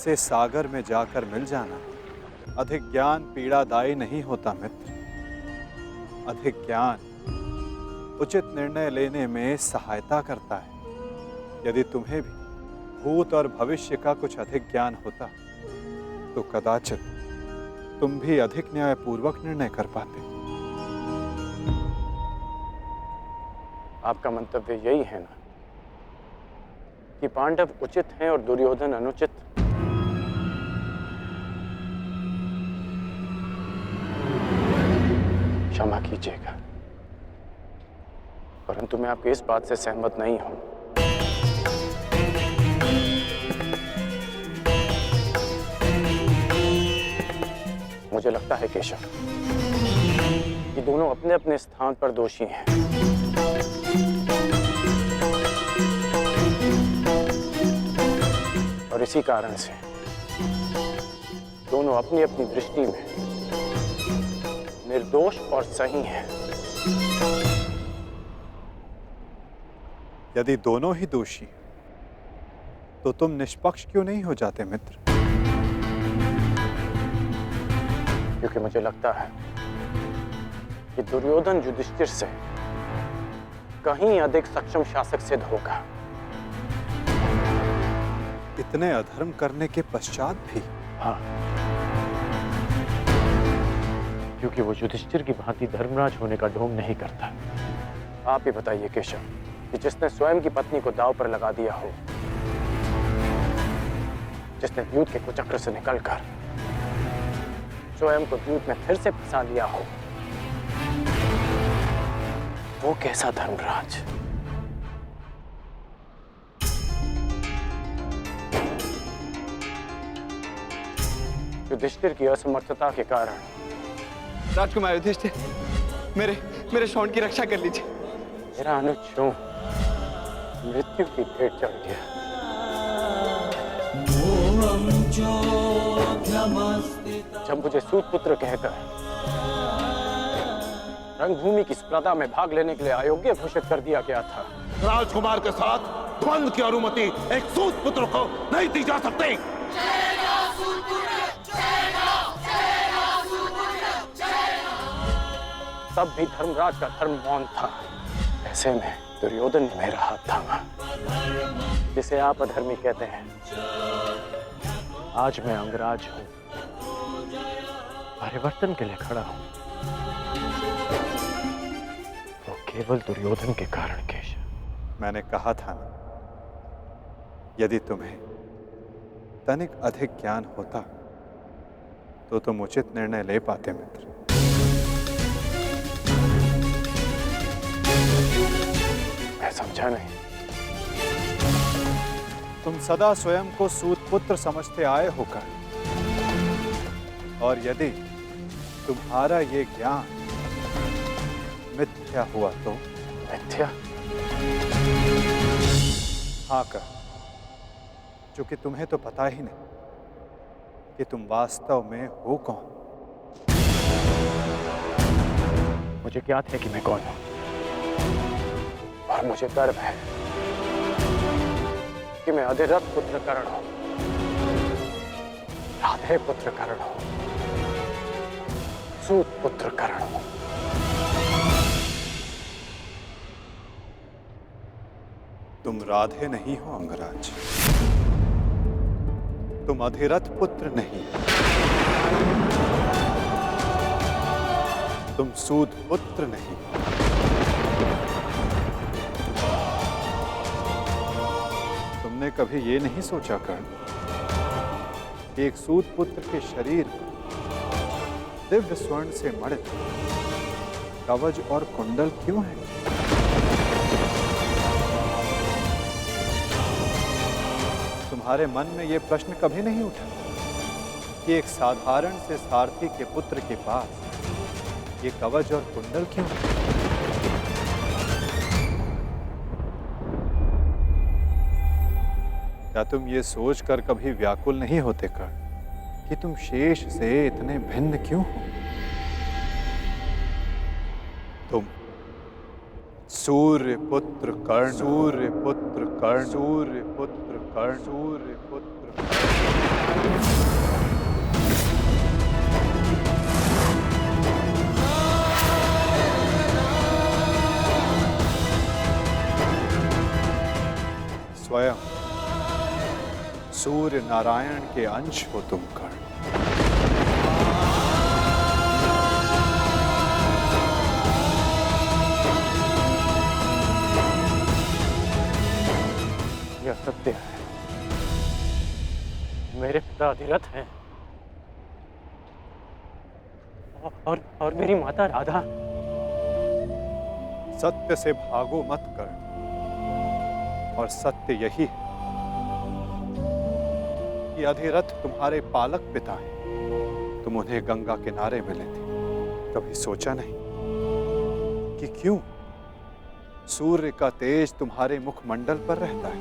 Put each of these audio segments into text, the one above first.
से सागर में जाकर मिल जाना। अधिक ज्ञान पीड़ादायी नहीं होता मित्र। अधिक ज्ञान उचित निर्णय लेने में सहायता करता है। यदि तुम्हें भी भूत और भविष्य का कुछ अधिक ज्ञान होता तो कदाचित तुम भी अधिक न्यायपूर्वक निर्णय कर पाते। आपका मंतव्य यही है ना कि पांडव उचित हैं और दुर्योधन अनुचित? क्षमा कीजिएगा, परंतु मैं आपकी इस बात से सहमत नहीं हूं। मुझे लगता है केशव कि दोनों अपने अपने स्थान पर दोषी हैं। और इसी कारण से दोनों अपनी अपनी दृष्टि में निर्दोष और सही हैं। यदि दोनों ही दोषी तो तुम निष्पक्ष क्यों नहीं हो जाते मित्र? क्योंकि मुझे लगता है कि दुर्योधन युधिष्ठिर से कहीं अधिक सक्षम शासक सिद्ध होगा। इतने अधर्म करने के पश्चात भी? हाँ, क्योंकि वो युधिष्ठिर की भांति धर्मराज होने का ढोंग नहीं करता। आप ही बताइए केशव कि जिसने स्वयं की पत्नी को दांव पर लगा दिया हो, जिसने द्यूत के कुचक्र से निकलकर स्वयं को द्यूत में फिर से फंसा लिया हो, वो कैसा धर्मराज? युधिष्ठिर की असमर्थता के कारण। राजकुमार युधिष्ठिर, मेरे शौंड की रक्षा कर लीजिए। मेरा अनुज क्यों मृत्यु की भेंट चढ़ गया? जब मुझे सूतपुत्र कहकर रंगभूमि की स्पर्धा में भाग लेने के लिए अयोग्य घोषित कर दिया गया था, राजकुमार के साथ द्वंद्व की अनुमति एक सूतपुत्र को नहीं दी जा सकती। तब भी धर्मराज का धर्म मौन था। ऐसे में दुर्योधन ने मेरा हाथ थामा, जिसे आप अधर्मी कहते हैं। आज मैं अंगराज हूं, परिवर्तन के लिए खड़ा हूं। वो केवल दुर्योधन के कारण केशव। मैंने कहा था ना, यदि तुम्हें तनिक अधिक ज्ञान होता तो तुम उचित निर्णय ले पाते मित्र। मैं समझा नहीं। तुम सदा स्वयं को सूतपुत्र समझते आए होकर, और यदि तुम्हारा ये ज्ञान मिथ्या हुआ तो? मिथ्या? हाँ कर, क्योंकि तुम्हें तो पता ही नहीं कि तुम वास्तव में हो कौन। मुझे ज्ञात है कि मैं कौन हूं, और मुझे गर्व है कि मैं अधिरथ पुत्र कर्ण हूं, राधे पुत्र कर्ण हूं, सूत पुत्र कर्ण हूं। तुम राधे नहीं हो अंगराज, तुम अधिरथ पुत्र नहीं, तुम सूत पुत्र नहीं। तुमने कभी ये नहीं सोचा कर्ण कि एक सूत पुत्र के शरीर पर दिव्य स्वर्ण से मणित कवच और कुंडल क्यों है? तुम्हारे मन में यह प्रश्न कभी नहीं उठा कि एक साधारण से सारथी के पुत्र के पास ये कवच और कुंडल क्यों है? क्या तुम ये सोचकर कभी व्याकुल नहीं होते कर्ण कि तुम शेष से इतने भिन्न क्यों हो? तुम सूर्य पुत्र कर्ण, सूर्य पुत्र कर्ण, सूर्य पुत्र कर्ण, सूर्य पुत्र कर्ण। सूर्य नारायण के अंश हो तुम कर्ण। यह सत्य है, मेरे पिता अधिरथ हैं और मेरी माता राधा। सत्य से भागो मत कर्ण, और सत्य यही है कि अधिरथ तुम्हारे पालक पिता हैं। तुम उन्हें गंगा किनारे मिले थे, कभी सोचा नहीं कि क्यों सूर्य का तेज तुम्हारे मुखमंडल पर रहता है?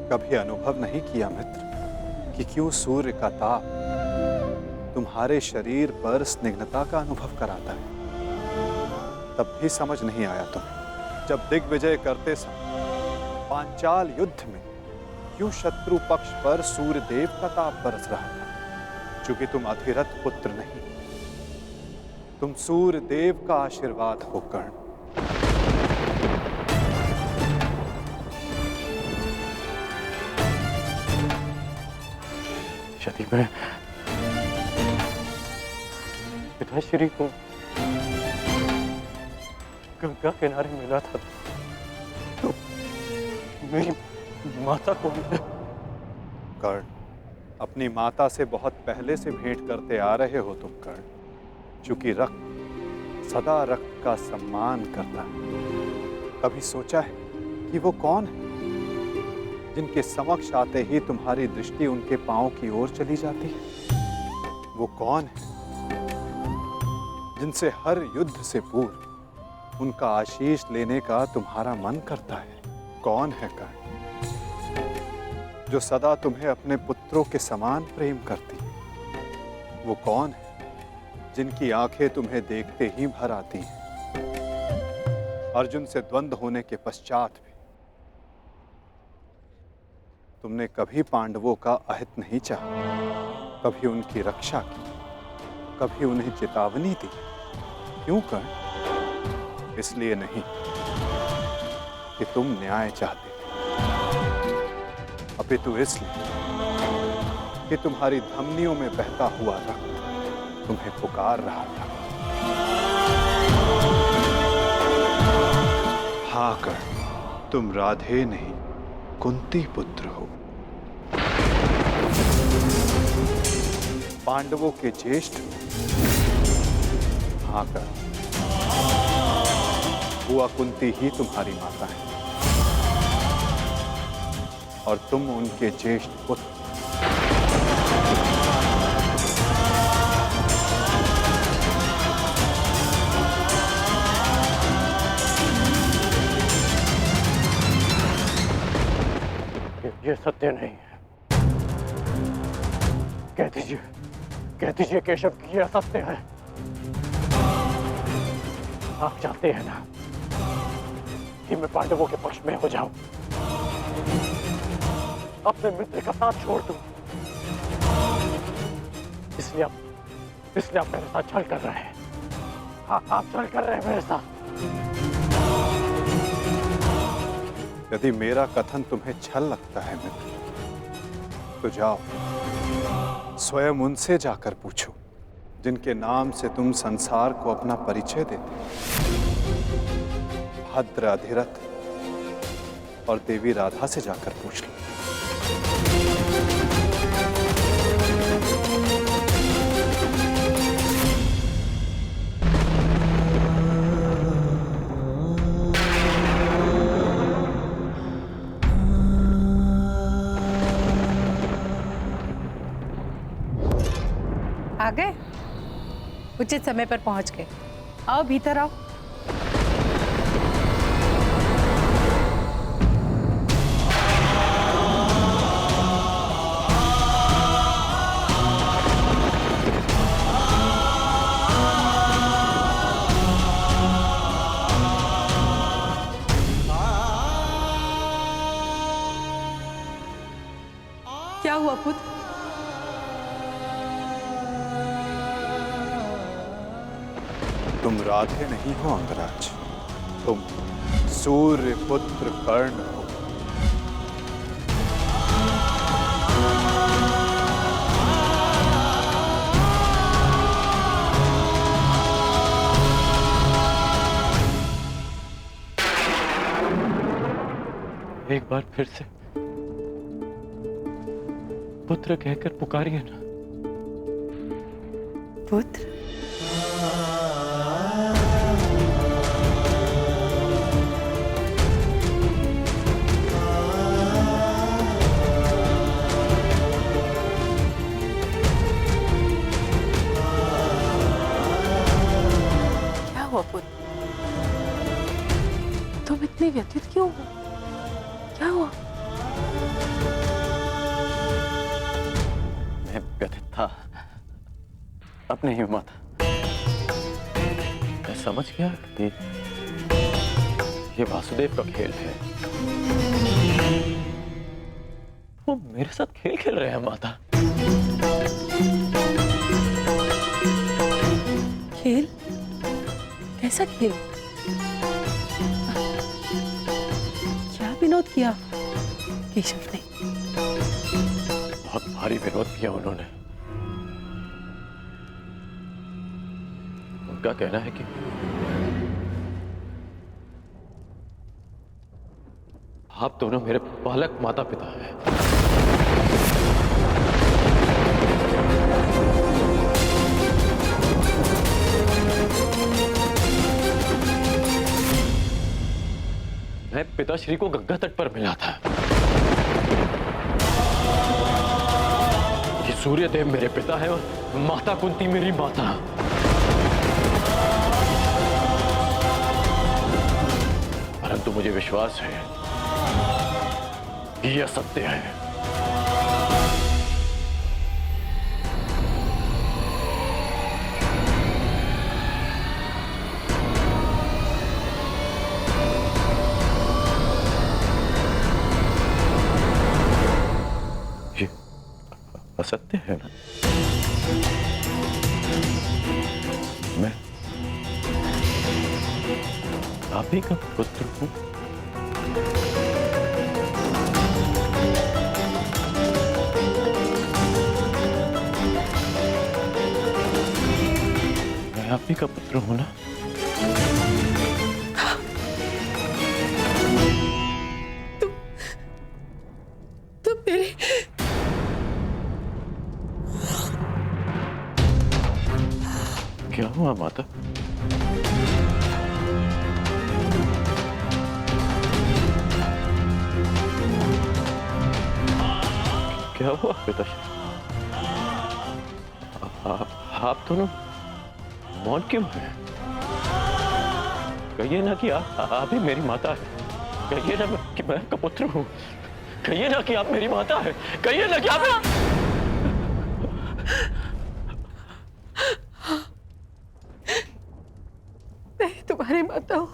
कभी अनुभव नहीं किया मित्र कि क्यों सूर्य का ताप तुम्हारे शरीर पर स्निग्धता का अनुभव कराता है? तब भी समझ नहीं आया तुम्हें जब दिग्विजय करते समय पांचाल युद्ध में क्यों शत्रु पक्ष पर सूर्य देव का ताप बरस रहा था? क्योंकि तुम अधिरथ पुत्र नहीं, तुम सूर्य देव का आशीर्वाद हो कर्ण। यदि मैं पिताश्री को गंगा किनारे मिला था तो मेरी माता को कर्ण, अपनी माता से बहुत पहले से भेंट करते आ रहे हो तुम कर्ण। चूंकि रक्त सदा रक्त का सम्मान करता है। कभी सोचा है कि वो कौन है जिनके समक्ष आते ही तुम्हारी दृष्टि उनके पांव की ओर चली जाती है? वो कौन है जिनसे हर युद्ध से पूर्व उनका आशीष लेने का तुम्हारा मन करता है? कौन है कर्ण जो सदा तुम्हें अपने पुत्रों के समान प्रेम करती है? वो कौन है जिनकी आंखें तुम्हें देखते ही भर आती हैं? अर्जुन से द्वंद्व होने के पश्चात भी तुमने कभी पांडवों का अहित नहीं चाहा, कभी उनकी रक्षा की, कभी उन्हें चेतावनी दी। क्यों कर्ण? इसलिए नहीं कि तुम न्याय चाहते थे, अपितु इसलिए कि तुम्हारी धमनियों में बहता हुआ रक्त तुम्हें पुकार रहा था। हाँ कर्ण, तुम राधे नहीं कुंती पुत्र हो, पांडवों के ज्येष्ठ हो। हाँ कर्ण, बुआ कुंती ही तुम्हारी माता है और तुम उनके ज्येष्ठ पुत्र। ये सत्य नहीं है। कह दीजिए केशव कि यह सत्य है। आप चाहते हैं ना कि मैं पांडवों के पक्ष में हो जाऊं, अपने मित्र का साथ छोड़ दूं। इसलिए आप मेरे साथ छल कर रहे हैं। आप छल कर रहे हैं मेरे साथ। यदि मेरा कथन तुम्हें छल लगता है मित्र, तो जाओ स्वयं उनसे जाकर पूछो जिनके नाम से तुम संसार को अपना परिचय देते। भद्र अधिरथ और देवी राधा से जाकर पूछ लो। आ गए? उचित समय पर पहुंच गए। आओ भीतर आओ। क्या हुआ पुत्र? तुम राधे नहीं हो अंगराज, तुम सूर्य पुत्र कर्ण हो। एक बार फिर से पुत्र कहकर पुकारिए ना। पुत्र? क्या हुआ पुत्र? तुम इतने व्यथित क्यों हो? क्या हुआ? मैं व्यथित था अपने ही माता। मैं समझ गया कि ये वासुदेव का खेल है। वो मेरे साथ खेल खेल रहे हैं माता। खेल? कैसा खेल? क्या विनोद किया केशव ने? बहुत भारी विरोध किया उन्होंने। उनका कहना है कि आप दोनों मेरे बालक माता पिता हैं। मैं पिताश्री को गंगा तट पर मिला था कि सूर्यदेव मेरे पिता है और माता कुंती मेरी माता। परंतु मुझे विश्वास है कि यह सत्य है। ये असत्य है ना? मैं आप ही का पुत्र हूं। मैं आप ही का पुत्र हूं ना? तुम मेरे क्या हुआ माता? क्या हुआ पिताश्री? आप दोनों मौन क्यों हैं? कहिए ना कि आप ही मेरी माता है। कहिए ना कि मैं आपका पुत्र हूं। कहिए ना कि आप मेरी माता है। कहिए ना कि आप मैं तुम्हारी माता हूं।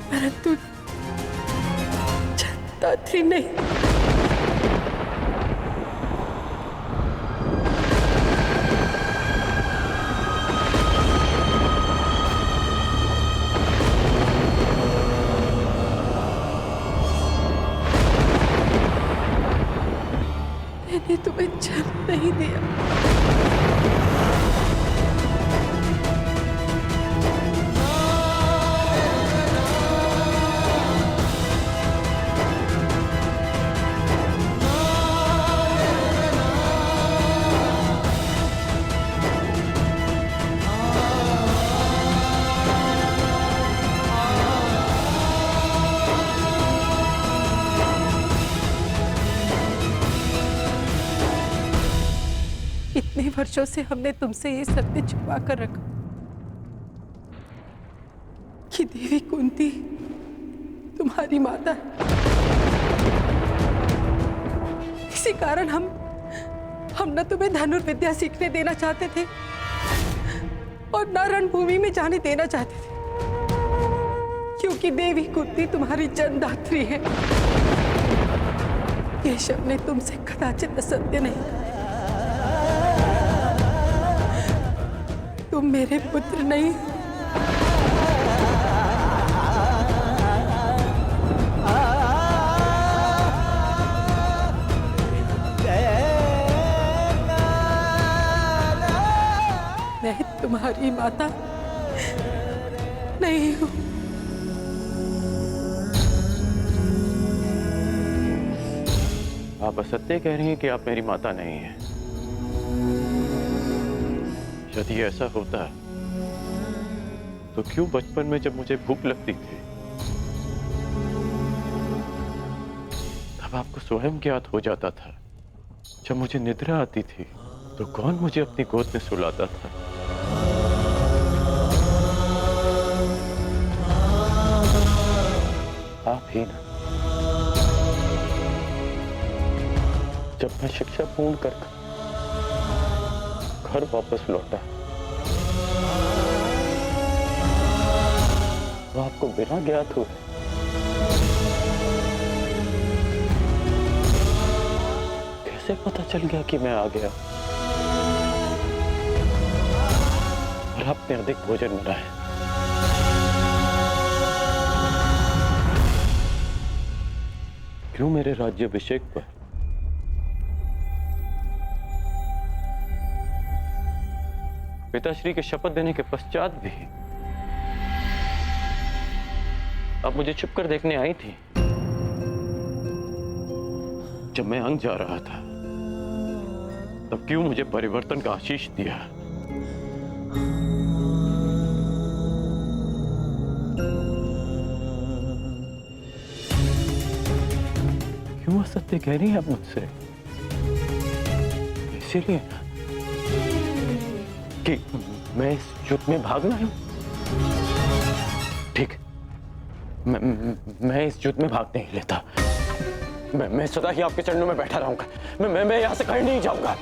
परंतु दात्री नहीं। मैंने तुम्हें जन्म नहीं दिया। इतने वर्षों से हमने तुमसे ये सत्य छुपा कर रखा कि देवी कुंती तुम्हारी माता है। इसी कारण हम न तुम्हें धनुर्विद्या सीखने देना चाहते थे और न रणभूमि में जाने देना चाहते थे, क्योंकि देवी कुंती तुम्हारी जन्मदात्री है। केशव ने तुमसे कदाचित असत्य नहीं कहा। तुम मेरे पुत्र नहीं। मैं तुम्हारी माता नहीं हूँ। आप असत्य कह रही हैं कि आप मेरी माता नहीं हैं। यदि ऐसा होता तो क्यों बचपन में जब मुझे भूख लगती थी तब आपको स्वयं ज्ञात हो जाता था? जब मुझे निद्रा आती थी तो कौन मुझे अपनी गोद में सुलाता था? आप ही ना। जब मैं शिक्षा पूर्ण कर घर वापस लौटा तो आपको बिना ज्ञात हुए कैसे पता चल गया कि मैं आ गया और आपने अधिक भोजन बनाया? क्यों मेरे राज्याभिषेक पर पिताश्री के शपथ देने के पश्चात भी आप मुझे छुप कर देखने आई थी? जब मैं अंग जा रहा था तब क्यों मुझे परिवर्तन का आशीष दिया? क्यों असत्य कह रही हैं आप मुझसे? इसीलिए ना कि मैं इस युद्ध में भाग रहा हूं। ठीक, मैं इस युद्ध में भाग नहीं लेता। मैं सदा ही आपके चरणों में बैठा रहूंगा। मैं यहां से कहीं नहीं जाऊंगा।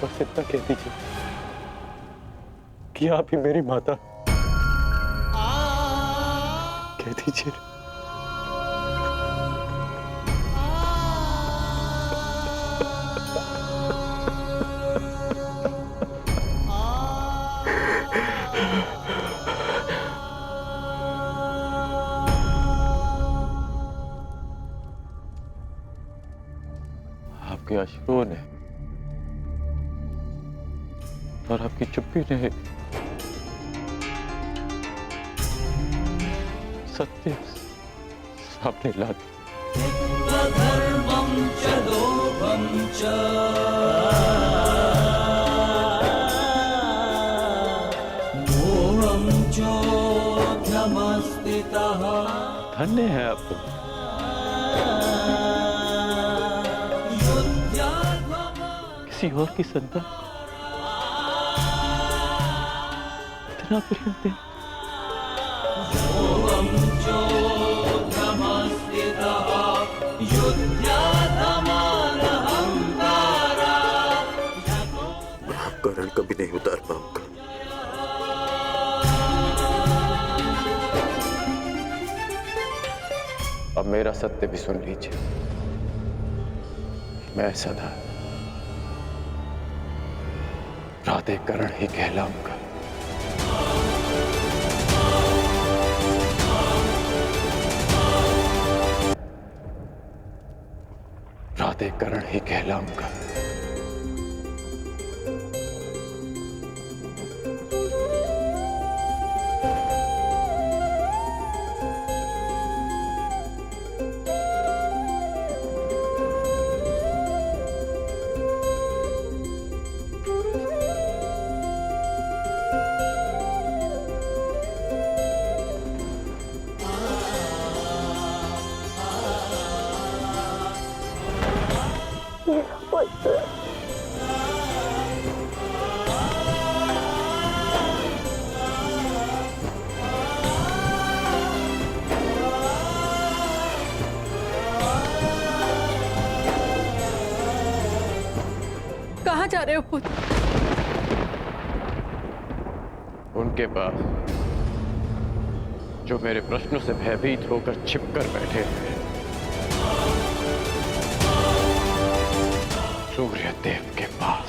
बस इतना कह दीजिए कि आप ही मेरी माता। कह दीजिए। आपके अश्रुओं ने और आपकी चुप्पी ने सत्य सामने ला दिया। धन्य है आप तो। किसी और की संतान इतना प्रेम दे। मैं आपका रण कभी नहीं उतार पाऊंगा। अब मेरा सत्य भी सुन लीजिए। मैं सदा प्राधिकरण ही कहलाऊंगा। प्राधिकरण ही कहलाऊंगा। कहाँ जा रहे हो पुत्र? उनके पास जो मेरे प्रश्नों से भयभीत होकर छिपकर बैठे हैं। सूर्य देव के पास।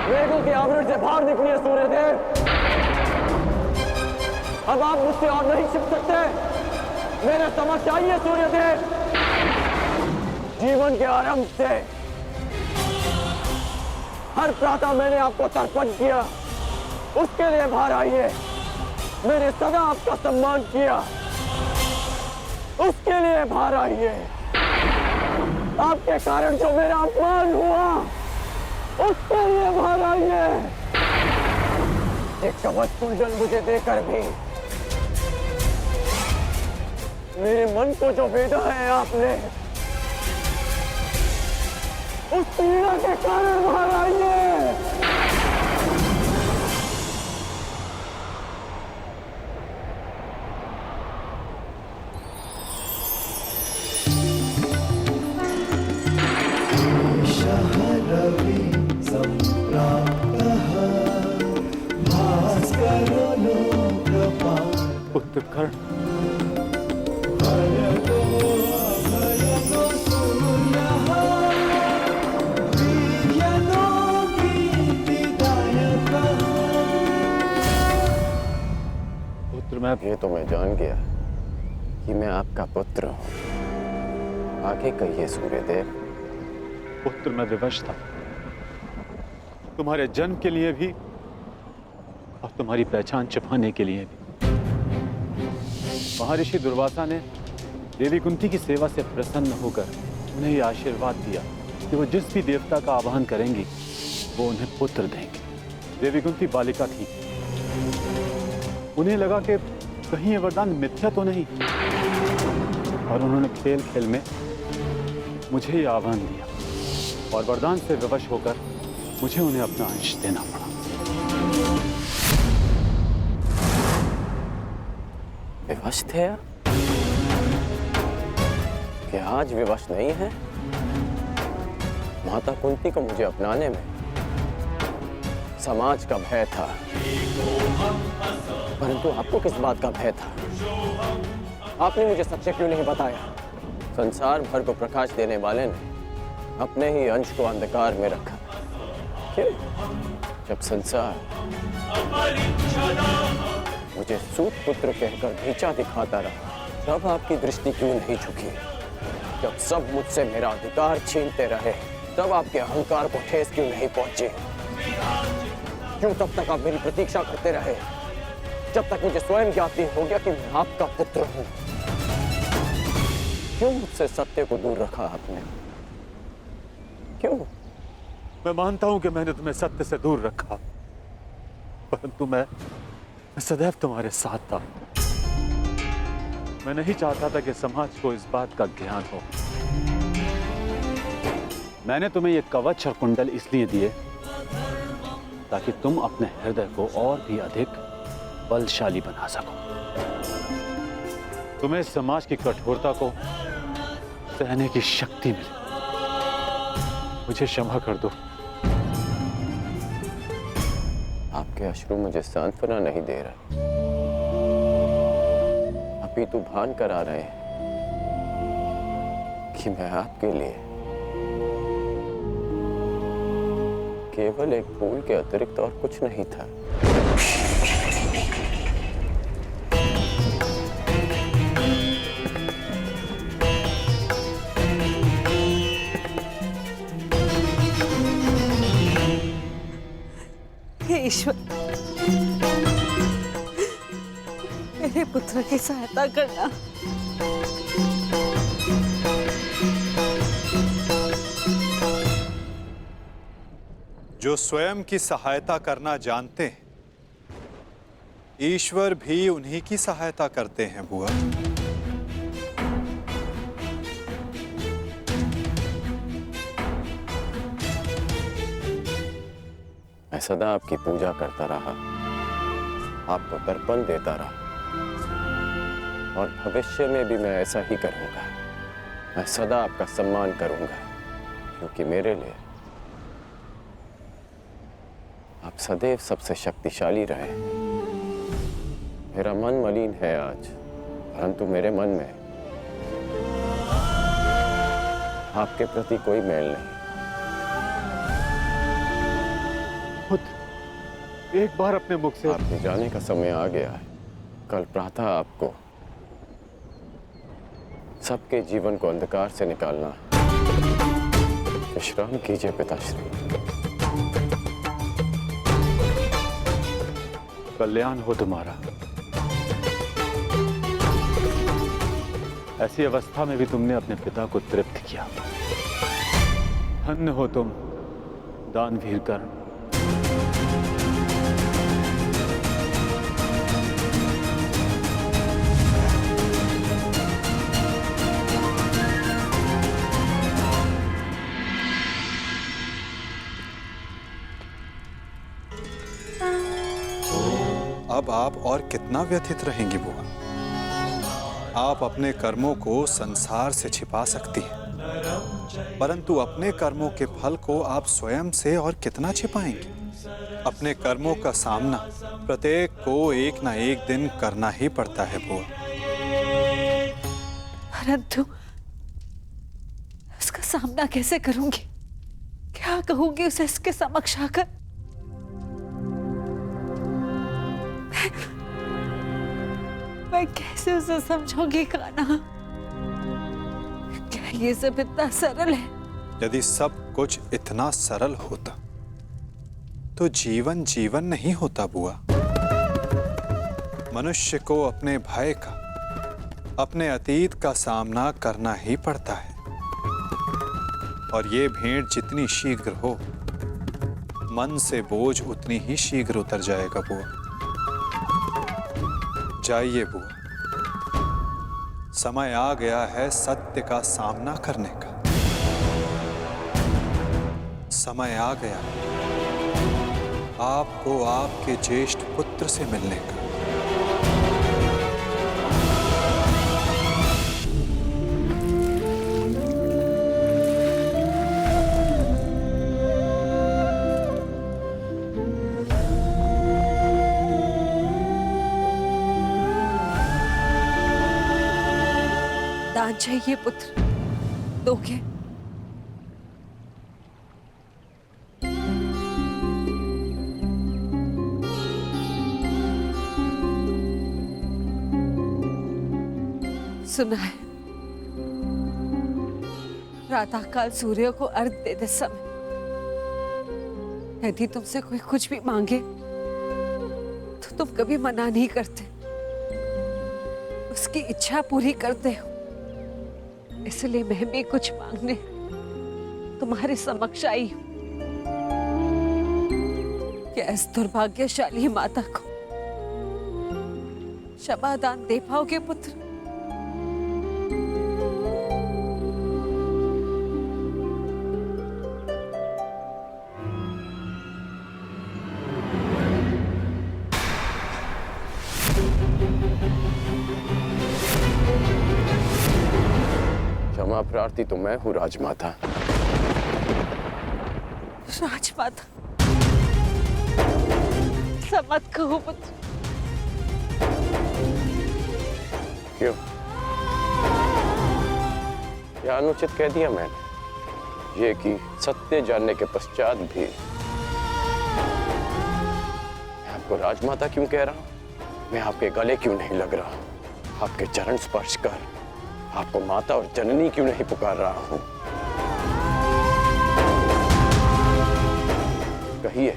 मेघों के आवरण से बाहर निकलिए सूर्यदेव। अब आप मुझसे और नहीं छिप सकते। मेरे समक्ष आइए सूर्यदेव। जीवन के आरंभ से हर प्रातः मैंने आपको तर्पण किया, उसके लिए बाहर आइए। मैंने सदा आपका सम्मान किया, उसके लिए बाहर आइए। आपके कारण जो मेरा अपमान हुआ, उसके लिए बाहर आइए। एक कवच कुंडल मुझे देकर भी मेरे मन को जो वेदा है आपने, उस पीड़ा के कारण बाहर आइए। पुत्र कर्ण, पुत्र मैं ये तो मैं जान गया कि मैं आपका पुत्र हूं। आगे कहिए सूर्यदेव। पुत्र मैं विवश था, तुम्हारे जन्म के लिए भी और तुम्हारी पहचान छिपाने के लिए भी। महर्षि दुर्वासा ने देवी कुंती की सेवा से प्रसन्न होकर उन्हें यह आशीर्वाद दिया कि वो जिस भी देवता का आवाहन करेंगी वो उन्हें पुत्र देंगे। देवी कुंती बालिका थी, उन्हें लगा कि कहीं ये वरदान मिथ्या तो नहीं, और उन्होंने खेल खेल में मुझे ये आह्वान दिया और वरदान से विवश होकर मुझे उन्हें अपना अंश देना पड़ा। विवश थे आप? क्या आज विवश नहीं है? माता कुंती को मुझे अपनाने में समाज का भय था, परंतु आपको किस बात का भय था? आपने मुझे सच्चे क्यों नहीं बताया? संसार भर को प्रकाश देने वाले ने अपने ही अंश को अंधकार में रखा। क्यों? जब संसार मुझे सूत पुत्र कहकर नीचा दिखाता रहा, तब आपकी दृष्टि क्यों नहीं झुकी? जब सब मुझसे मेरा अधिकार छीनते रहे, तब आपके अहंकार को ठेस क्यों नहीं पहुंची? क्यों तब तक आप मेरी प्रतीक्षा करते रहे, जब तक मुझे स्वयं ज्ञात नहीं हो गया कि मैं आपका पुत्र हूं? क्यों मुझसे सत्य को दूर रखा आपने? क्यों? मैं मानता हूं कि मैंने तुम्हें सत्य से दूर रखा, परंतु मैं सदैव तुम्हारे साथ था। मैं नहीं चाहता था कि समाज को इस बात का ज्ञान हो। मैंने तुम्हें ये कवच और कुंडल इसलिए दिए ताकि तुम अपने हृदय को और भी अधिक बलशाली बना सको, तुम्हें समाज की कठोरता को सहने की शक्ति मिले। मुझे क्षमा कर दो। आपके अश्रु मुझे सांत्वना नहीं दे रहे, अपितु भान करा रहे हैं कि मैं आपके लिए केवल एक फूल के अतिरिक्त और कुछ नहीं था। हे ईश्वर, मेरे पुत्र की सहायता करना। जो स्वयं की सहायता करना जानते हैं, ईश्वर भी उन्हीं की सहायता करते हैं बुआ। मैं सदा आपकी पूजा करता रहा, आपको तर्पण देता रहा, और भविष्य में भी मैं ऐसा ही करूंगा। मैं सदा आपका सम्मान करूंगा, क्योंकि मेरे लिए आप सदैव सबसे शक्तिशाली रहे। मेरा मन मलिन है आज, परंतु मेरे मन में आपके प्रति कोई मेल नहीं। एक बार अपने मुख से आपके जाने का समय आ गया है। कल प्रातः आपको सबके जीवन को अंधकार से निकालना है। विश्राम कीजिए पिताश्री। कल्याण हो तुम्हारा। ऐसी अवस्था में भी तुमने अपने पिता को तृप्त किया। धन्य हो तुम दानवीर कर्ण। अब आप और कितना व्यथित रहेंगी बुआ? आप अपने कर्मों को संसार से छिपा सकती हैं, परंतु अपने कर्मों के फल को आप स्वयं से और कितना छिपाएंगी? अपने कर्मों का सामना प्रत्येक को एक ना एक दिन करना ही पड़ता है बुआ। परंतु उसका सामना कैसे करूंगी? क्या कहूंगी उसे इसके समक्ष आकर? मैं कैसे उसे समझाऊंगी कान्हा? क्या ये सब इतना सरल है? यदि सब कुछ इतना सरल होता तो जीवन जीवन नहीं होता बुआ। मनुष्य को अपने भय का, अपने अतीत का सामना करना ही पड़ता है, और ये भेंट जितनी शीघ्र हो, मन से बोझ उतनी ही शीघ्र उतर जाएगा बुआ। जाइए बुआ, समय आ गया है सत्य का सामना करने का। समय आ गया आपको आपके ज्येष्ठ पुत्र से मिलने का। दान चाहिए पुत्र, दोगे? सुना है प्रातःकाल सूर्य को अर्घ देते समय यदि तुमसे कोई कुछ भी मांगे तो तुम कभी मना नहीं करते, उसकी इच्छा पूरी करते हो। इसलिए मैं भी कुछ मांगने तुम्हारे समक्ष आई हूं कि इस दुर्भाग्यशाली माता को क्षमा दान दे पाओगे पुत्र? क्षमा प्रार्थी तो मैं हूँ राजमाता। राजमाता ऐसा मत कहो पुत्र। क्यों? यह अनुचित कह दिया मैंने? ये कि सत्य जानने के पश्चात भी मैं आपको राजमाता क्यों कह रहा हूं? मैं आपके गले क्यों नहीं लग रहा हूं? आपके चरण स्पर्श कर आपको माता और जननी क्यों नहीं पुकार रहा हूं? कहिए,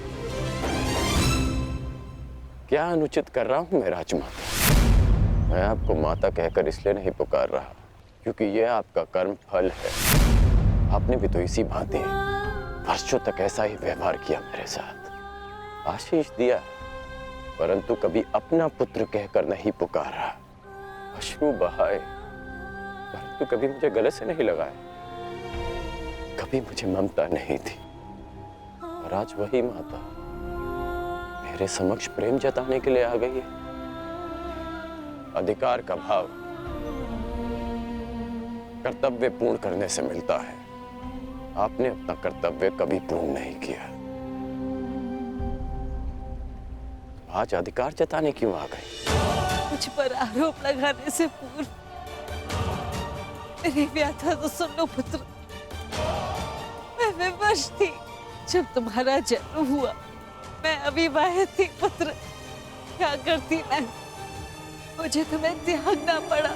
क्या अनुचित कर रहा हूं मैं राजमाता? मैं आपको माता कहकर इसलिए नहीं पुकार रहा क्योंकि यह आपका कर्म फल है। आपने भी तो इसी भांति वर्षों तक ऐसा ही व्यवहार किया मेरे साथ, आशीष दिया, परंतु कभी अपना पुत्र कहकर नहीं पुकारा, अश्रु बहाए परंतु कभी मुझे गले से नहीं लगाया, कभी मुझे ममता नहीं थी। और आज वही माता मेरे समक्ष प्रेम जताने के लिए आ गई है। अधिकार का भाव कर्तव्य पूर्ण करने से मिलता है। आपने अपना कर्तव्य कभी पूर्ण नहीं किया, आज अधिकार जताने क्यों आ गई? मुझ पर आरोप लगाने से पूर्व मेरी व्याथा तो सुन लो पुत्र। मैं विवश थी जब तुम्हारा जन्म हुआ, मैं अविवाहित थी पुत्र। क्या करती मैं? मुझे तुम्हें त्यागना पड़ा।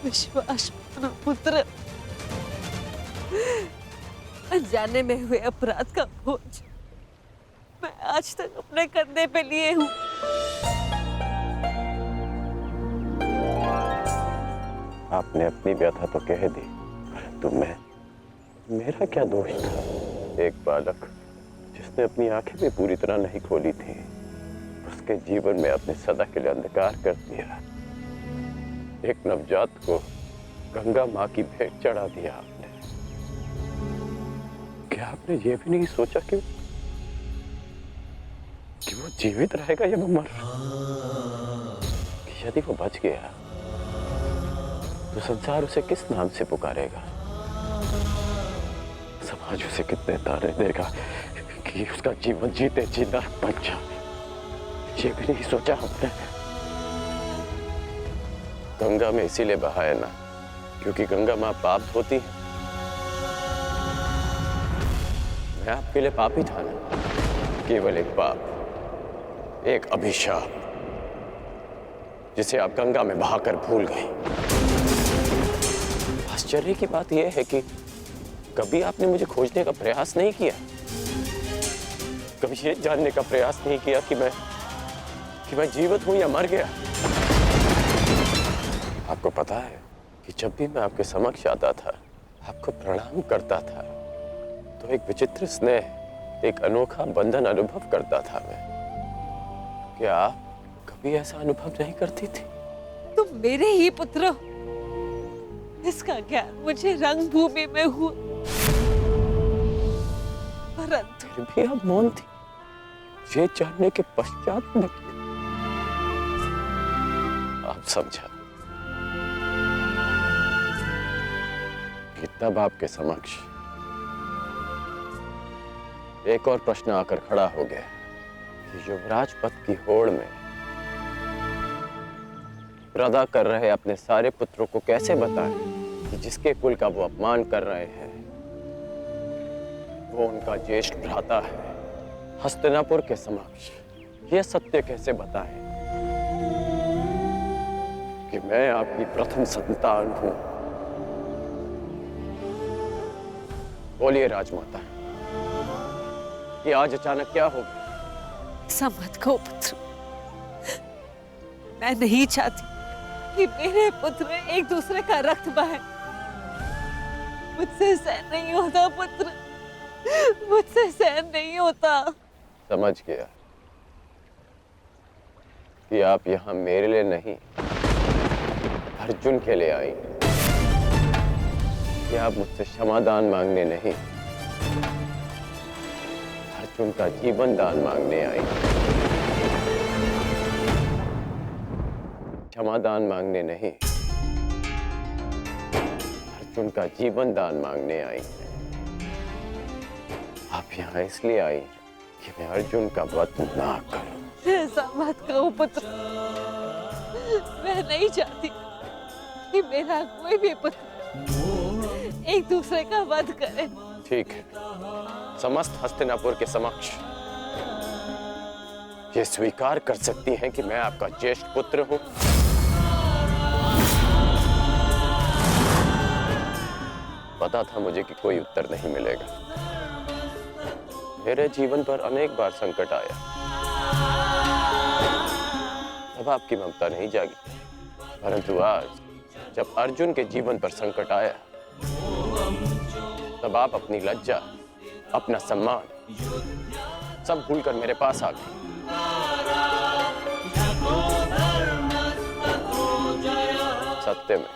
विश्वास मानो पुत्र, अनजाने में हुए अपराध का बोझ मैं आज तक अपने कंधे पे लिए हूँ। आपने अपनी व्यथा तो कह दी, परंतु मेरा क्या दोष था? एक बालक जिसने अपनी आंखें भी पूरी तरह नहीं खोली थी, उसके जीवन में आपने सदा के लिए अंधकार कर दिया। एक नवजात को गंगा माँ की भेंट चढ़ा दिया आपने। क्या आपने ये भी नहीं सोचा कि वो जीवित रहेगा या वो मर? कि यदि वो बच गया तो संसार उसे किस नाम से पुकारेगा? समाज उसे कितने ताने देगा कि उसका जीवन जीते जी नरक बन जाए। ये भी नहीं सोचा हमने। गंगा में इसीलिए बहाया ना क्योंकि गंगा माँ पाप धोती है। मैं आपके लिए पापी था ना, केवल एक पाप, एक अभिशाप जिसे आप गंगा में बहाकर भूल गए। आश्चर्य की बात यह है कि कभी आपने मुझे खोजने का प्रयास नहीं किया, कभी ये जानने का प्रयास नहीं किया कि मैं जीवित हूं या मर गया। आपको पता है कि जब भी मैं आपके समक्ष आता था, आपको प्रणाम करता था, तो एक विचित्र स्नेह, एक अनोखा बंधन अनुभव करता था मैं। क्या आप कभी ऐसा अनुभव नहीं करती थी? तुम मेरे ही पुत्र हो। इसका ज्ञान मुझे रंगभूमि में हुआ, परंतु फिर भी आप मौन थी। ये जानने के पश्चात में आप समझा कि तब आपके समक्ष एक और प्रश्न आकर खड़ा हो गया कि युवराज पद की होड़ में प्रदा कर रहे अपने सारे पुत्रों को कैसे बताएं कि जिसके कुल का वो अपमान कर रहे हैं वो उनका ज्येष्ठ भ्राता है। हस्तिनापुर के समक्ष यह सत्य कैसे बताएं कि मैं आपकी प्रथम संतान हूं। बोलिए राजमाता, ये आज अचानक क्या हो गया? ऐसा मत कहो पुत्र। मैं नहीं चाहती कि मेरे पुत्र एक दूसरे का रक्त बहे। मुझसे सहन नहीं होता पुत्र, मुझसे सहन नहीं होता। समझ गया कि आप यहाँ मेरे लिए नहीं, अर्जुन के लिए आई। कि आप मुझसे क्षमादान मांगने नहीं, अर्जुन का जीवन दान मांगने आई। क्षमादान मांगने नहीं, अर्जुन का जीवन दान मांगने आई। आप यहाँ इसलिए आई कि मैं अर्जुन का वध ना करूं। ऐसा मत कहो पुत्र। मैं नहीं चाहती कि मेरा कोई भी पुत्र एक दूसरे का वध करे। ठीक है, समस्त हस्तिनापुर के समक्ष ये स्वीकार कर सकती हैं कि मैं आपका ज्येष्ठ पुत्र हूं। पता था मुझे कि कोई उत्तर नहीं मिलेगा। मेरे जीवन पर अनेक बार संकट आया, तब आपकी ममता नहीं जागी। परंतु आज जब अर्जुन के जीवन पर संकट आया, तब आप अपनी लज्जा, अपना सम्मान सब भूलकर मेरे पास आ गए। सत्य में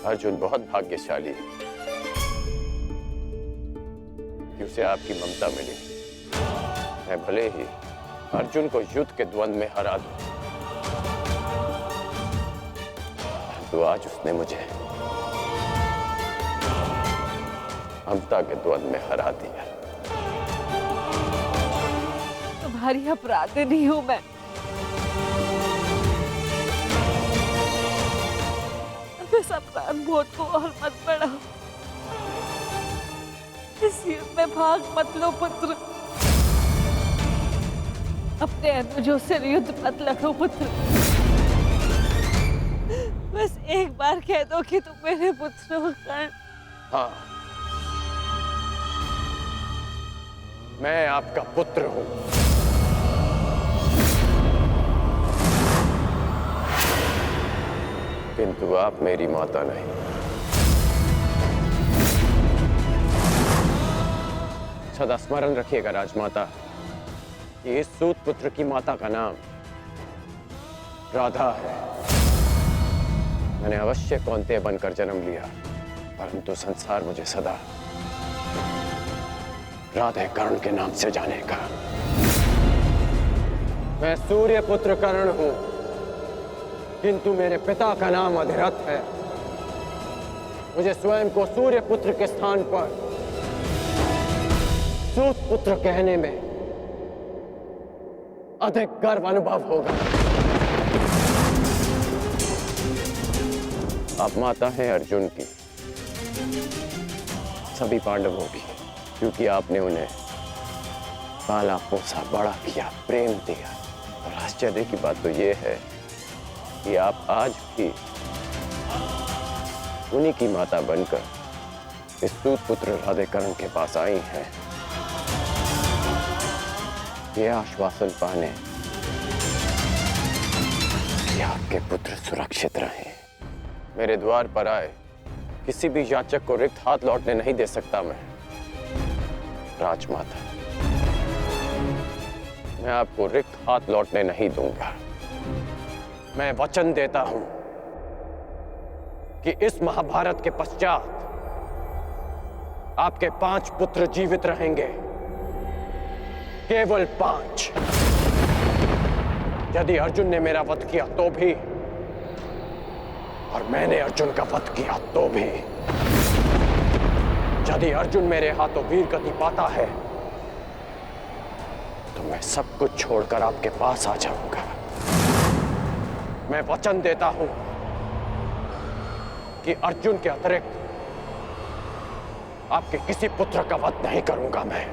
अर्जुन बहुत भाग्यशाली है कि उसे आपकी ममता मिली। मैं भले ही अर्जुन को युद्ध के द्वंद्व में हरा दूं, परंतु आज उसने मुझे ममता के द्वंद्व में हरा दिया। तुम्हारी अपराधी हूं मैं। अब इस अपराध बोध को और मत बढ़ाओ। इस युद्ध में भाग मत लो पुत्र। अपने अनुजों से युद्ध मत लड़ो पुत्र। बस एक बार कह दो कि तुम मेरे पुत्र हो कर्ण। हाँ, मैं आपका पुत्र हूं। किंतु आप मेरी माता नहीं। सदा स्मरण रखिएगा राजमाता कि इस सूत पुत्र की माता का नाम राधा है। मैंने अवश्य कौंतेय बनकर जन्म लिया, परंतु संसार मुझे सदा राधे कर्ण के नाम से जानेगा। मैं सूर्य पुत्र कर्ण हूं, किंतु मेरे पिता का नाम अधिरथ है। मुझे स्वयं को सूर्य पुत्र के स्थान पर सूत पुत्र कहने में अधिक गर्व अनुभव होगा। आप माता हैं अर्जुन की, सभी पांडवों की, क्योंकि आपने उन्हें पाला पोसा बड़ा किया, प्रेम दिया। और आश्चर्य की बात तो यह है कि आप आज भी उन्हीं की माता बनकर इस सूत पुत्र राधे कर्ण के पास आई हैं, ये आश्वासन पाने कि आपके पुत्र सुरक्षित रहे। मेरे द्वार पर आए किसी भी याचक को रिक्त हाथ लौटने नहीं दे सकता मैं। राजमाता, मैं आपको रिक्त हाथ लौटने नहीं दूंगा। मैं वचन देता हूं कि इस महाभारत के पश्चात आपके 5 पुत्र जीवित रहेंगे, केवल 5। यदि अर्जुन ने मेरा वध किया तो भी, और मैंने अर्जुन का वध किया तो भी। यदि अर्जुन मेरे हाथों वीर गति पाता है तो मैं सब कुछ छोड़कर आपके पास आ जाऊंगा। मैं वचन देता हूं कि अर्जुन के अतिरिक्त आपके किसी पुत्र का वध नहीं करूंगा मैं।